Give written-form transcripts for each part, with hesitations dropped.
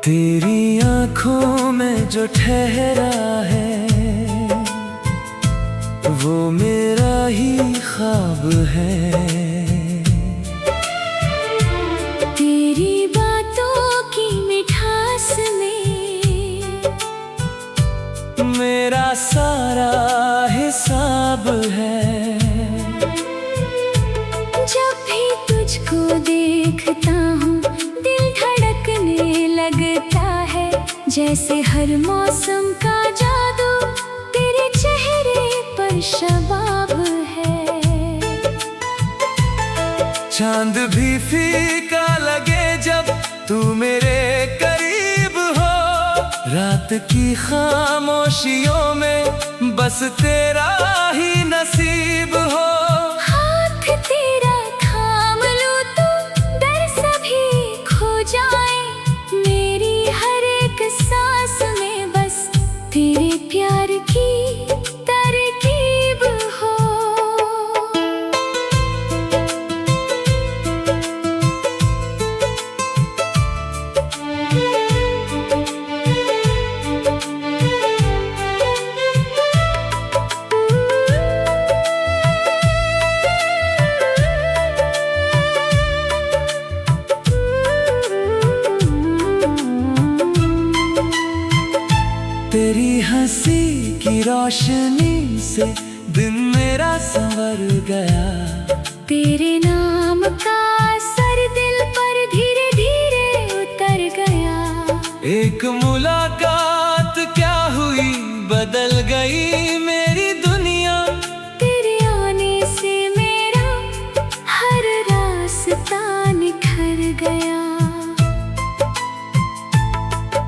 तेरी आंखों में जो ठहरा है वो मेरा ही ख्वाब है। तेरी बातों की मिठास में मेरा सारा हिसाब है। जब भी तुझको देखता हूँ दिल धड़कने लगता है, जैसे हर मौसम का जादू तेरे चेहरे पर शबाब है। चांद भी फीका लगे जब तू मेरे करीब हो, रात की खामोशियों में बस तेरा ही नसीब हो। हाथ तेरा थाम लूं तो डर सभी खो जाए, मेरी हर एक सांस में बस तेरे प्यार की तरकीब हो। तेरी हंसी की रोशनी से दिन मेरा संवर गया। तेरे नाम का असर दिल पर धीरे धीरे उतर गया। एक मुलाकात क्या हुई, बदल गई मेरी दुनिया। तेरे आने से मेरा हर रास्ता निखर गया।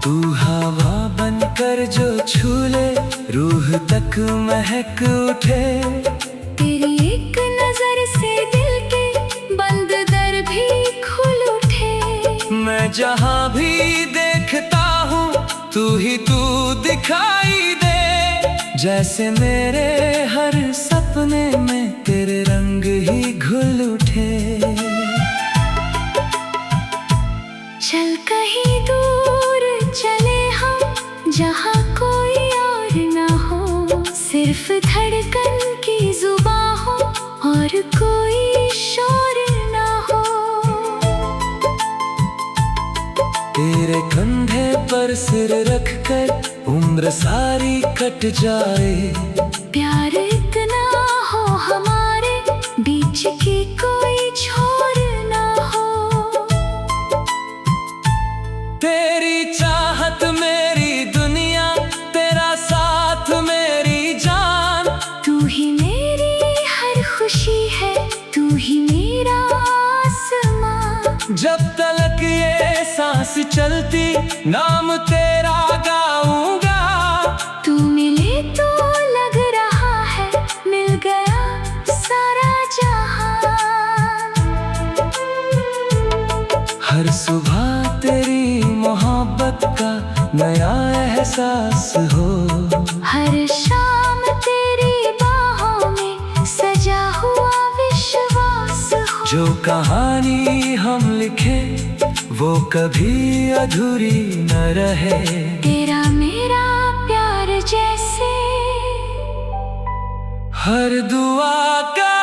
तू हवा बनकर जो छू ले, रूह तक महक उठे। तेरी एक नजर से दिल के बंद दर भी खुल उठे। मैं जहाँ भी देखता हूँ तू ही तू दिखाई दे, जैसे मेरे हर सपने में तेरे रंग ही घुल उठे। चल कहीं दूर चले हम, जहाँ कोई और ना हो, सिर्फ धड़कन की जुबां हो और कोई शोर ना हो। तेरे कंधे पर सिर रख कर उम्र सारी कट जाए। प्यार इतना हो हमारे बीच की कोई छोर ना हो। तेरी चाहत मेरी दुनिया, तेरा साथ मेरी जान। तू ही मेरी हर खुशी है, तू ही मेरा आसमां। जब तलक ये सांस चलती नाम तेरा गाऊंगा। तू मिले तो लग रहा है मिल गया सारा जहां। हर सुबह तेरी मोहब्बत का नया एहसास हो। हर शाम तेरी बाहों में सजा हुआ विश्वास हो। जो कहानी हम लिखे वो कभी अधूरी न रहे। तेरा मेरा प्यार जैसे हर दुआ का